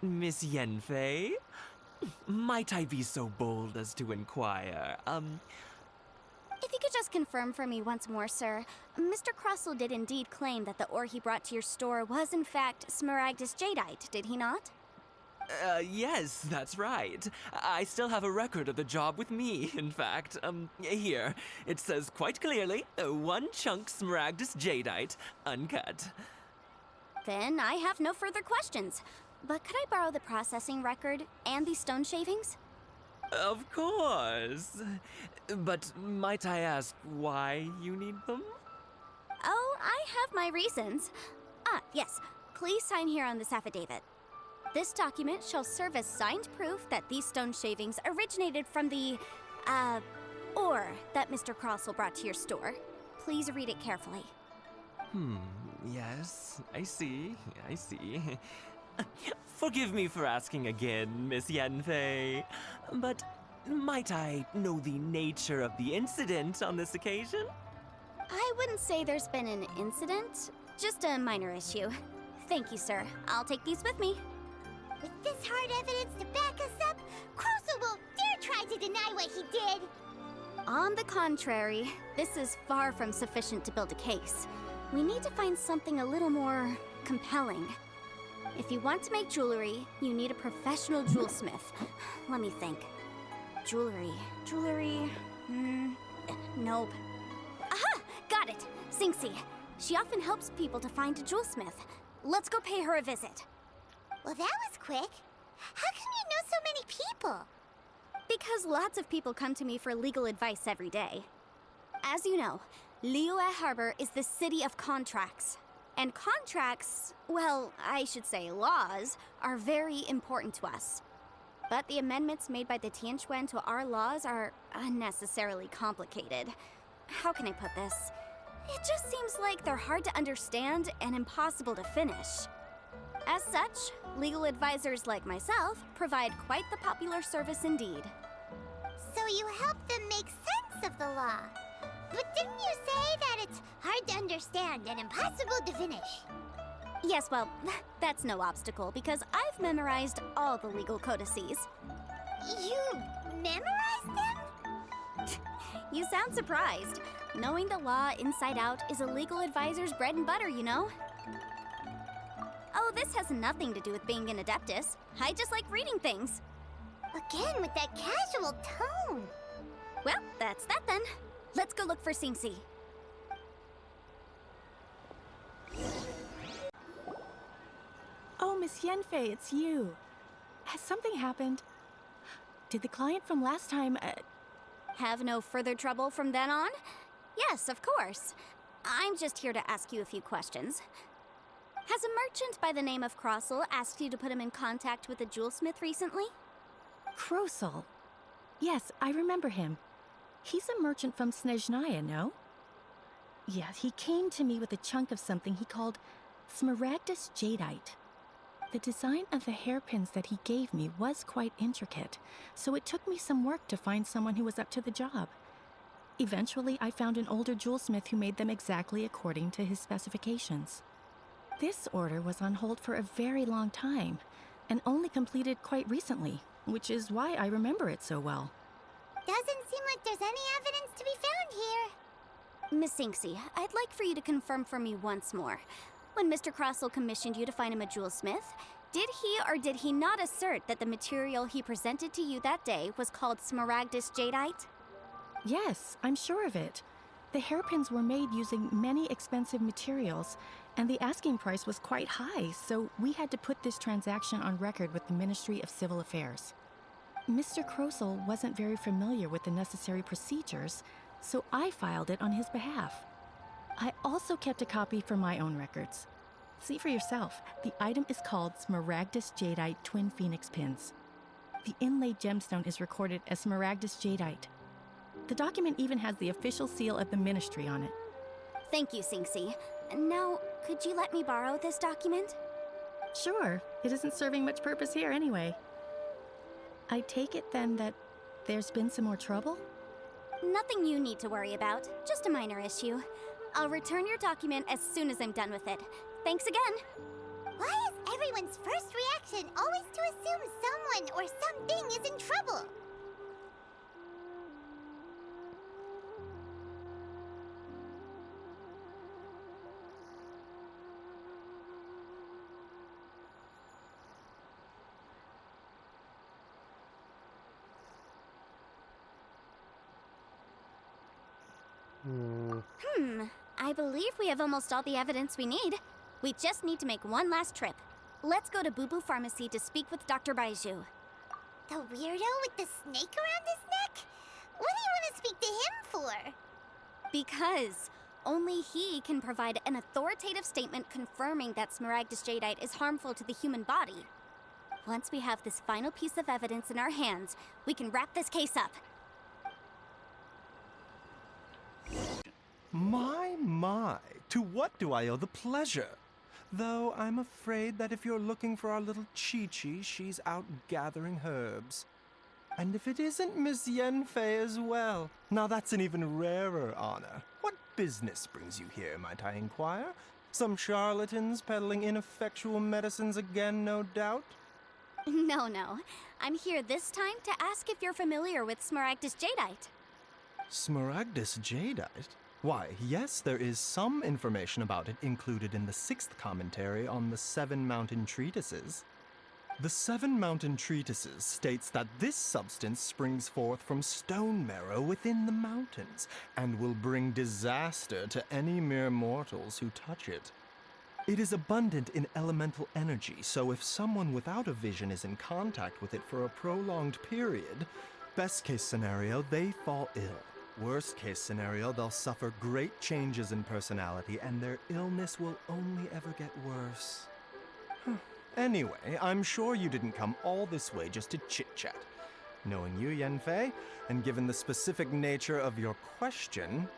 Miss Yenfei? Might I be so bold as to inquire, If you could just confirm for me once more, sir. Mr. Crossell did indeed claim that the ore he brought to your store was in fact Smaragdus Jadeite, did he not? Yes, that's right. I still have a record of the job with me, in fact. Here. It says quite clearly, 1 chunk Smaragdus Jadeite, uncut. Then I have no further questions. But could I borrow the processing record and the stone shavings? Of course. But might I ask why you need them? Oh, I have my reasons. Ah, yes. Please sign here on this affidavit. This document shall serve as signed proof that these stone shavings originated from the, ore that Mr. Crossell brought to your store. Please read it carefully. Yes, I see. Forgive me for asking again, Miss Yanfei, but might I know the nature of the incident on this occasion? I wouldn't say there's been an incident, just a minor issue. Thank you, sir. I'll take these with me. With this hard evidence to back us up, Crossell won't dare try to deny what he did! On the contrary, this is far from sufficient to build a case. We need to find something a little more compelling. If you want to make jewelry, you need a professional jewelsmith. Let me think. Jewelry. Nope. Aha! Got it! Sinxi. She often helps people to find a jewelsmith. Let's go pay her a visit. Well, that was quick. How come you know so many people? Because lots of people come to me for legal advice every day. As you know, Liyue Harbor is the city of contracts. And contracts, well, I should say laws, are very important to us. But the amendments made by the Tianquan to our laws are unnecessarily complicated. How can I put this? It just seems like they're hard to understand and impossible to finish. As such, legal advisors like myself provide quite the popular service indeed. So you help them make sense of the law. But didn't you say that it's hard to understand and impossible to finish? Yes, well, that's no obstacle because I've memorized all the legal codices. You memorized them? You sound surprised. Knowing the law inside out is a legal advisor's bread and butter, you know? Oh, this has nothing to do with being an adeptus. I just like reading things. Again, with that casual tone. Well, that's that then. Let's go look for Sinxi. Oh, Miss Yenfei, it's you. Has something happened? Did the client from last time, Have no further trouble from then on? Yes, of course. I'm just here to ask you a few questions. Has a merchant by the name of Crossell asked you to put him in contact with a jewelsmith recently? Crossell? Yes, I remember him. He's a merchant from Snezhnaya, no? Yeah, he came to me with a chunk of something he called Smaragdus Jadeite. The design of the hairpins that he gave me was quite intricate, so it took me some work to find someone who was up to the job. Eventually, I found an older jewelsmith who made them exactly according to his specifications. This order was on hold for a very long time, and only completed quite recently, which is why I remember it so well. Doesn't seem like there's any evidence to be found here. Miss Sinxi, I'd like for you to confirm for me once more. When Mr. Crossell commissioned you to find him a jewelsmith, did he or did he not assert that the material he presented to you that day was called Smaragdus Jadeite? Yes, I'm sure of it. The hairpins were made using many expensive materials, and the asking price was quite high, so we had to put this transaction on record with the Ministry of Civil Affairs. Mr. Crossell wasn't very familiar with the necessary procedures, so I filed it on his behalf. I also kept a copy for my own records. See for yourself, the item is called Smaragdus Jadeite Twin Phoenix Pins. The inlaid gemstone is recorded as Smaragdus Jadeite. The document even has the official seal of the ministry on it. Thank you, Sinxi. Now, could you let me borrow this document? Sure, it isn't serving much purpose here anyway. I take it then that there's been some more trouble? Nothing you need to worry about, just a minor issue. I'll return your document as soon as I'm done with it. Thanks again. Why is everyone's first reaction always to assume someone or something is in trouble? I believe we have almost all the evidence we need. We just need to make one last trip. Let's go to Boo Boo Pharmacy to speak with Dr. Baiju. The weirdo with the snake around his neck? What do you want to speak to him for? Because only he can provide an authoritative statement confirming that Smaragdus Jadeite is harmful to the human body. Once we have this final piece of evidence in our hands, we can wrap this case up. My, to what do I owe the pleasure? Though I'm afraid that if you're looking for our little Chi-Chi, she's out gathering herbs. And if it isn't Miss Yanfei as well, now that's an even rarer honor. What business brings you here, might I inquire? Some charlatans peddling ineffectual medicines again, no doubt? No. I'm here this time to ask if you're familiar with Smaragdus Jadeite. Smaragdus Jadeite? Why, yes, there is some information about it included in the 6th commentary on the 7 Mountain Treatises. The 7 Mountain Treatises states that this substance springs forth from stone marrow within the mountains, and will bring disaster to any mere mortals who touch it. It is abundant in elemental energy, so if someone without a vision is in contact with it for a prolonged period, best case scenario, they fall ill. Worst case scenario, they'll suffer great changes in personality, and their illness will only ever get worse. Anyway, I'm sure you didn't come all this way just to chit-chat. Knowing you, Yanfei, and given the specific nature of your question,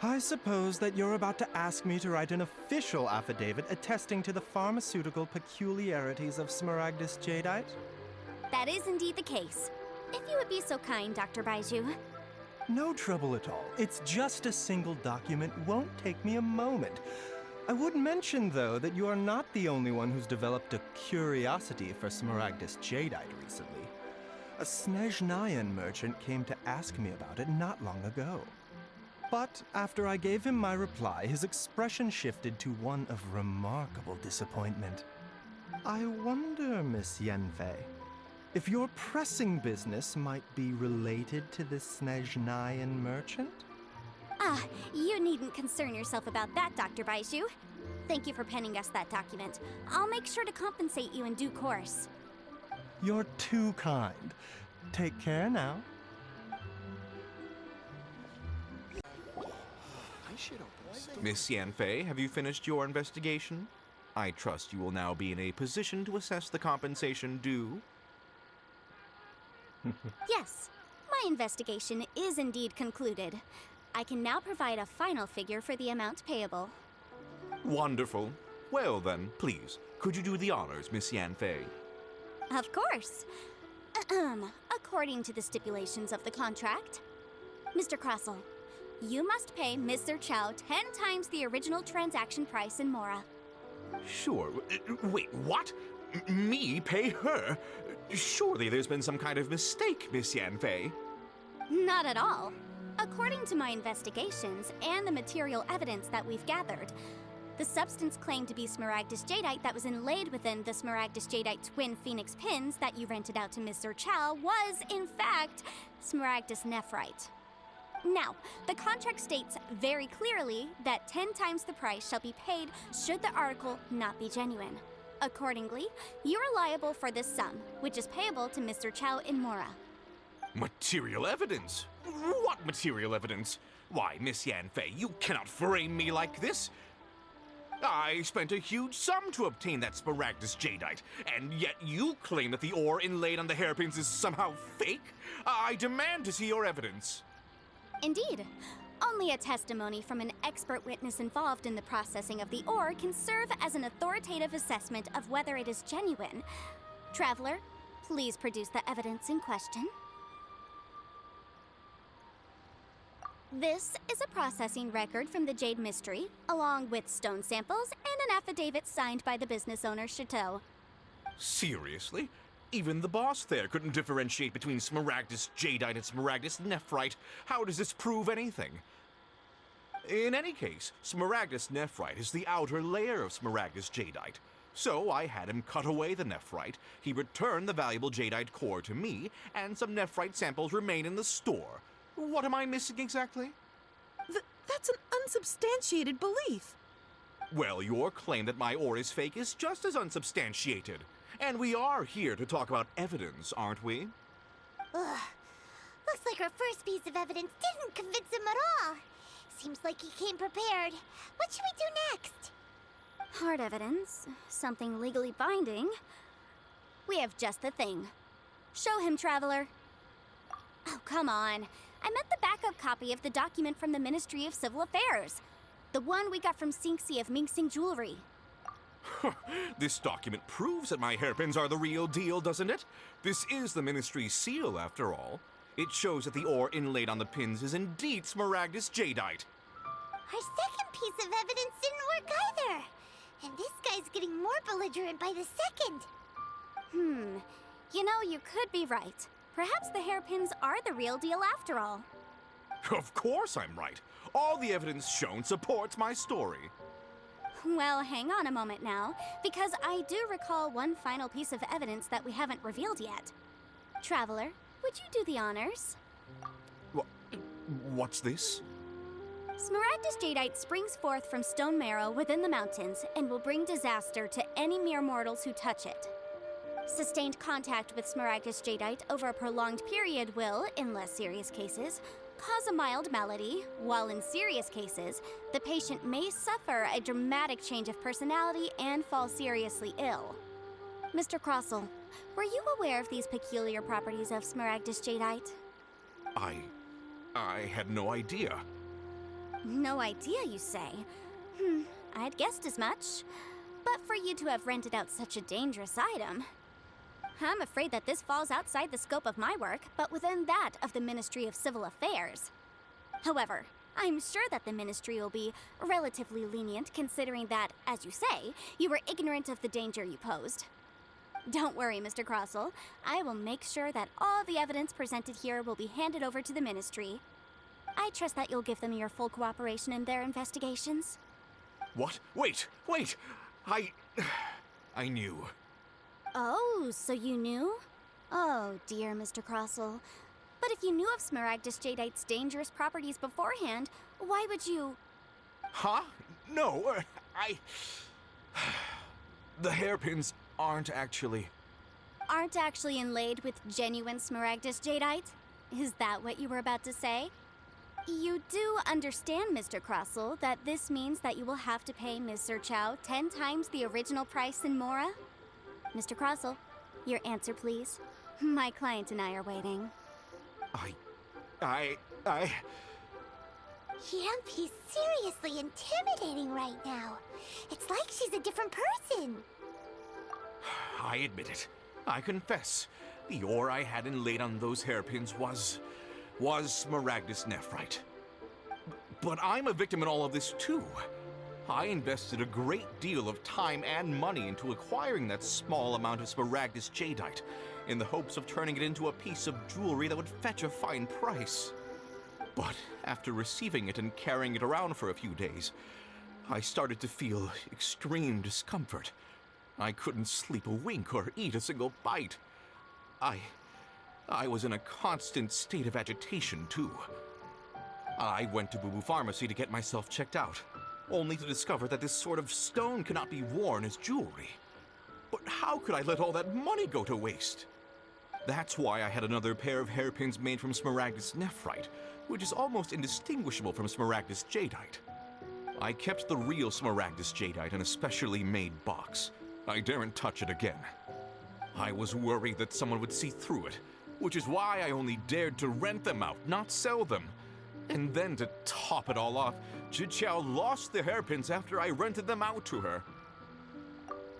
I suppose that you're about to ask me to write an official affidavit attesting to the pharmaceutical peculiarities of Smaragdus Jadeite? That is indeed the case. If you would be so kind, Dr. Baiju. No trouble at all. It's just a single document. Won't take me a moment. I would mention, though, that you are not the only one who's developed a curiosity for Smaragdus Jadeite recently. A Snezhnayan merchant came to ask me about it not long ago. But after I gave him my reply, his expression shifted to one of remarkable disappointment. I wonder, Miss Yanfei, if your pressing business might be related to this Snezhnayan merchant? You needn't concern yourself about that, Dr. Baiju. Thank you for penning us that document. I'll make sure to compensate you in due course. You're too kind. Take care now. Miss Yanfei, have you finished your investigation? I trust you will now be in a position to assess the compensation due. Yes, my investigation is indeed concluded. I can now provide a final figure for the amount payable. Wonderful. Well then, please, could you do the honors, Miss Yanfei? Of course. According to the stipulations of the contract, Mr. Crossell, you must pay Mr. Chow 10 times the original transaction price in Mora. Sure. Wait, what? Me pay her? Surely there's been some kind of mistake, Miss Yanfei. Not at all. According to my investigations and the material evidence that we've gathered, the substance claimed to be Smaragdus Jadeite that was inlaid within the Smaragdus Jadeite twin phoenix pins that you rented out to Mr. Chow was, in fact, Smaragdus Nephrite. Now, the contract states very clearly that 10 times the price shall be paid should the article not be genuine. Accordingly, you are liable for this sum, which is payable to Mr. Chow in Mora. Material evidence? What material evidence? Why, Miss Yanfei, you cannot frame me like this. I spent a huge sum to obtain that Smaragdus Jadeite, and yet you claim that the ore inlaid on the hairpins is somehow fake? I demand to see your evidence. Indeed. Only a testimony from an expert witness involved in the processing of the ore can serve as an authoritative assessment of whether it is genuine. Traveler, please produce the evidence in question. This is a processing record from the Jade Mystery, along with stone samples and an affidavit signed by the business owner, Chateau. Seriously? Even the boss there couldn't differentiate between Smaragdus Jadeite and Smaragdus Nephrite. How does this prove anything? In any case, Smaragdus Nephrite is the outer layer of Smaragdus Jadeite. So I had him cut away the Nephrite, he returned the valuable Jadeite core to me, and some Nephrite samples remain in the store. What am I missing exactly? That's an unsubstantiated belief. Well, your claim that my ore is fake is just as unsubstantiated. And we are here to talk about evidence, aren't we? Ugh. Looks like our first piece of evidence didn't convince him at all. Seems like he came prepared. What should we do next? Hard evidence, something legally binding. We have just the thing. Show him, Traveler. Oh, come on. I meant the backup copy of the document from the Ministry of Civil Affairs. The one we got from Sinxi of Mingsing Jewelry. This document proves that my hairpins are the real deal, doesn't it? This is the Ministry's seal, after all. It shows that the ore inlaid on the pins is indeed Smaragdus Jadeite. Our second piece of evidence didn't work either. And this guy's getting more belligerent by the second. You know, you could be right. Perhaps the hairpins are the real deal after all. Of course I'm right. All the evidence shown supports my story. Well, hang on a moment now, because I do recall one final piece of evidence that we haven't revealed yet. Traveler, would you do the honors? What's this? Smaragdus Jadeite springs forth from stone marrow within the mountains and will bring disaster to any mere mortals who touch it. Sustained contact with Smaragdus Jadeite over a prolonged period will, in less serious cases, cause a mild malady, while in serious cases, the patient may suffer a dramatic change of personality and fall seriously ill. Mr. Crossell, were you aware of these peculiar properties of Smaragdus Jadeite? I had no idea. No idea, you say? I'd guessed as much. But for you to have rented out such a dangerous item... I'm afraid that this falls outside the scope of my work, but within that of the Ministry of Civil Affairs. However, I'm sure that the Ministry will be relatively lenient considering that, as you say, you were ignorant of the danger you posed. Don't worry, Mr. Crossell. I will make sure that all the evidence presented here will be handed over to the Ministry. I trust that you'll give them your full cooperation in their investigations. What? Wait! I knew. Oh, so you knew? Oh, dear, Mr. Crossell. But if you knew of Smaragdus Jadeite's dangerous properties beforehand, why would you... Huh? No, The hairpins aren't actually inlaid with genuine Smaragdus Jadeite? Is that what you were about to say? You do understand, Mr. Crossell, that this means that you will have to pay Ms. Sir Chow 10 times the original price in Mora? Mr. Crossell, your answer, please. My client and I are waiting. Yep, he's seriously intimidating right now. It's like she's a different person. I admit it. I confess. The ore I had inlaid on those hairpins was Smaragdus Nephrite. But I'm a victim in all of this too. I invested a great deal of time and money into acquiring that small amount of Smaragdus Jadeite, in the hopes of turning it into a piece of jewelry that would fetch a fine price. But after receiving it and carrying it around for a few days, I started to feel extreme discomfort. I couldn't sleep a wink or eat a single bite. I was in a constant state of agitation, too. I went to Boo Boo Pharmacy to get myself checked out, only to discover that this sort of stone cannot be worn as jewelry. But how could I let all that money go to waste? That's why I had another pair of hairpins made from Smaragdus Nephrite, which is almost indistinguishable from Smaragdus Jadeite. I kept the real Smaragdus Jadeite in a specially made box. I daren't touch it again. I was worried that someone would see through it, which is why I only dared to rent them out, not sell them. And then to top it all off, Jiqiao lost the hairpins after I rented them out to her.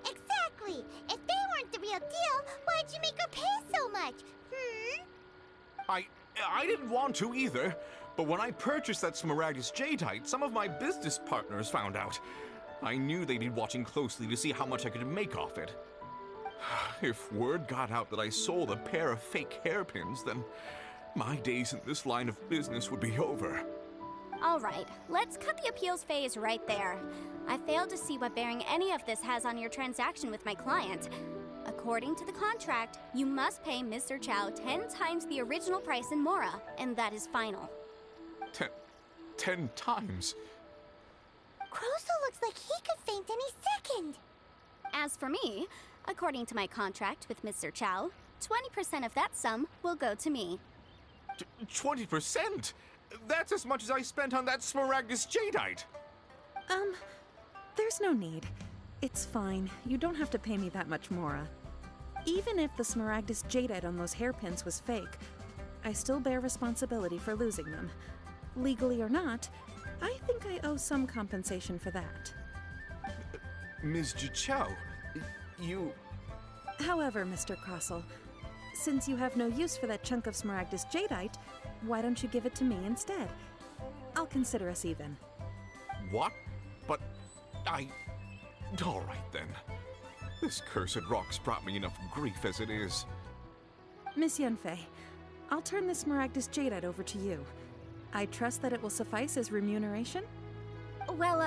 Exactly. If they weren't the real deal, why'd you make her pay so much? I didn't want to either, But when I purchased that Smaragdus Jadeite, some of my business partners found out. I knew they'd be watching closely to see how much I could make off it. If word got out that I sold a pair of fake hairpins, then my days in this line of business would be over. All right, let's cut the appeals phase right there. I failed to see what bearing any of this has on your transaction with my client. According to the contract, you must pay Mr. Chow 10 times the original price in Mora, and that is final. 10 times? Croso looks like he could faint any second. As for me, according to my contract with Mr. Chow, 20% of that sum will go to me. 20%? That's as much as I spent on that Smaragdus Jadeite. There's no need. It's fine. You don't have to pay me that much, Mora. Even if the Smaragdus Jadeite on those hairpins was fake, I still bear responsibility for losing them. Legally or not, I think I owe some compensation for that. Ms. Jichao, you... However, Mr. Crossell, since you have no use for that chunk of Smaragdus Jadeite, why don't you give it to me instead? I'll consider us even. What? But I... All right, then. This cursed rock's brought me enough grief as it is. Miss Yunfei, I'll turn this Smaragdus Jadeite over to you. I trust that it will suffice as remuneration? Well,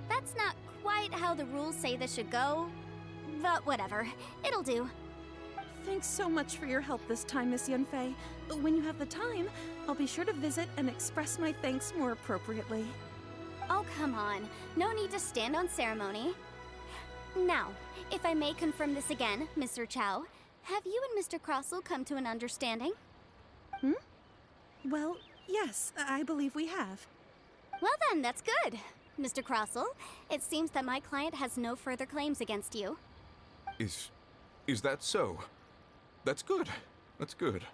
that's not quite how the rules say this should go. But whatever, it'll do. Thanks so much for your help this time, Miss Yunfei. When you have the time, I'll be sure to visit and express my thanks more appropriately. Oh, come on. No need to stand on ceremony. Now, if I may confirm this again, Mr. Chow, have you and Mr. Crossell come to an understanding? Well, yes, I believe we have. Well then, that's good. Mr. Crossell, it seems that my client has no further claims against you. Is that so? That's good. That's good.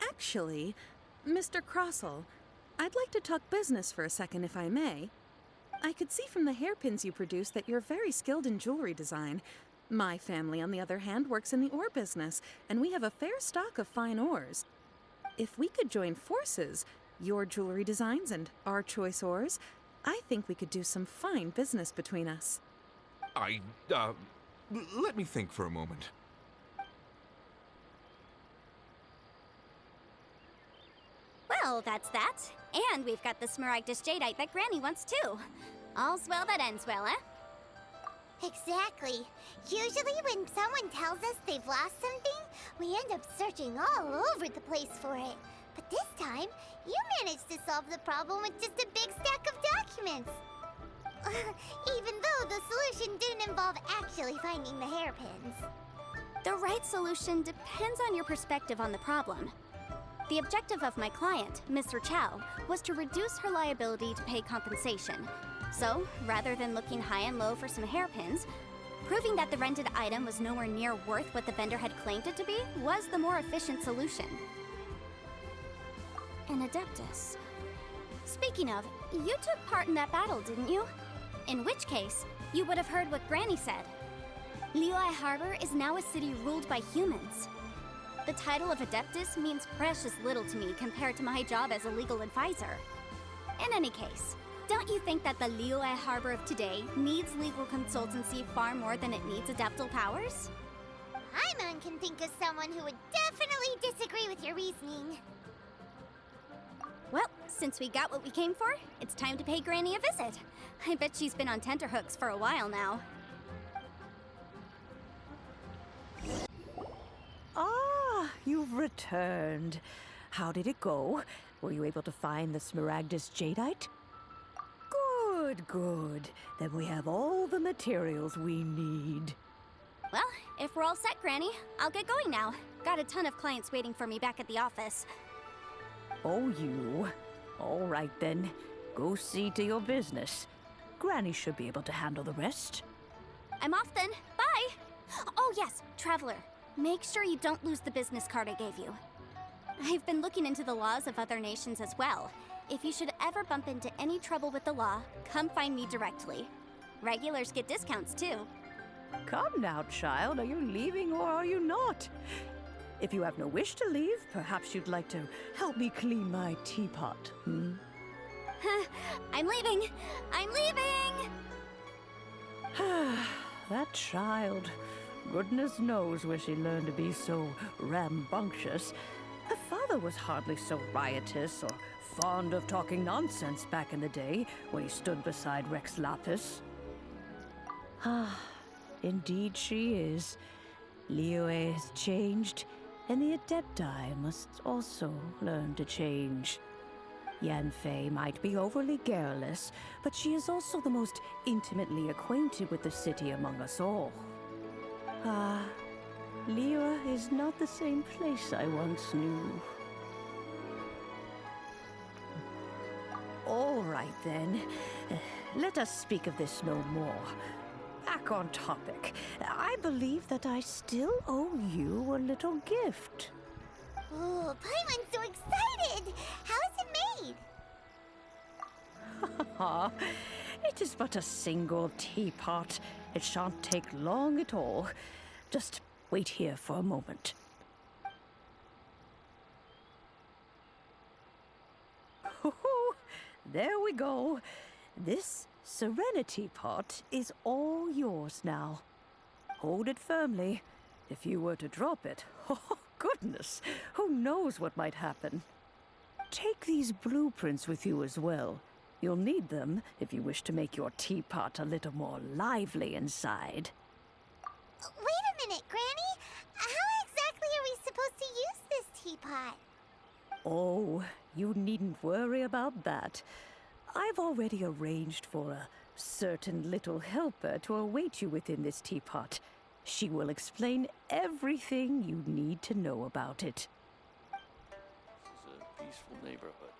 Actually, Mr. Crossell, I'd like to talk business for a second, if I may. I could see from the hairpins you produce that you're very skilled in jewelry design. My family, on the other hand, works in the ore business, and we have a fair stock of fine ores. If we could join forces, your jewelry designs and our choice ores, I think we could do some fine business between us. Let me think for a moment. Well, that's that. And we've got the Smaragdus Jadeite that Granny wants too. All's well that ends well, eh? Exactly. Usually when someone tells us they've lost something, we end up searching all over the place for it. But this time, you managed to solve the problem with just a big stack of documents. Even though the solution didn't involve actually finding the hairpins. The right solution depends on your perspective on the problem. The objective of my client, Mr. Chow, was to reduce her liability to pay compensation. So, rather than looking high and low for some hairpins, proving that the rented item was nowhere near worth what the vendor had claimed it to be was the more efficient solution. An Adeptus. Speaking of, you took part in that battle, didn't you? In which case, you would have heard what Granny said. Liyue Harbor is now a city ruled by humans. The title of Adeptus means precious little to me compared to my job as a legal advisor. In any case, don't you think that the Liyue Harbor of today needs legal consultancy far more than it needs adeptal powers? Paimon can think of someone who would definitely disagree with your reasoning. Well, since we got what we came for, it's time to pay Granny a visit. I bet she's been on tenterhooks for a while now. Ah, you've returned. How did it go? Were you able to find the Smaragdus Jadeite? Good, good. Then we have all the materials we need. Well, if we're all set, Granny, I'll get going now. Got a ton of clients waiting for me back at the office. Oh, you. All right, then. Go see to your business. Granny should be able to handle the rest. I'm off then. Bye! Oh yes, Traveler. Make sure you don't lose the business card I gave you. I've been looking into the laws of other nations as well. If you should ever bump into any trouble with the law, come find me directly. Regulars get discounts too. Come now, child. Are you leaving or are you not? If you have no wish to leave, perhaps you'd like to help me clean my teapot, hmm? I'm leaving! I'm leaving! That child. Goodness knows where she learned to be so rambunctious. Her father was hardly so riotous or fond of talking nonsense back in the day when he stood beside Rex Lapis. Ah, indeed she is. Liyue has changed, and the Adepti must also learn to change. Yanfei might be overly garrulous, but she is also the most intimately acquainted with the city among us all. Ah, Liyue is not the same place I once knew. All right, then. Let us speak of this no more. Back on topic. I believe that I still owe you a little gift. Ooh, Paimon's so excited! How is it made? It is but a single teapot. It shan't take long at all. Just wait here for a moment. There we go. This Serenity pot is all yours now. Hold it firmly. If you were to drop it, oh goodness, who knows what might happen. Take these blueprints with you as well. You'll need them if you wish to make your teapot a little more lively inside. Wait a minute, Granny. How exactly are we supposed to use this teapot? Oh, you needn't worry about that. I've already arranged for a certain little helper to await you within this teapot. She will explain everything you need to know about it. This is a peaceful neighborhood.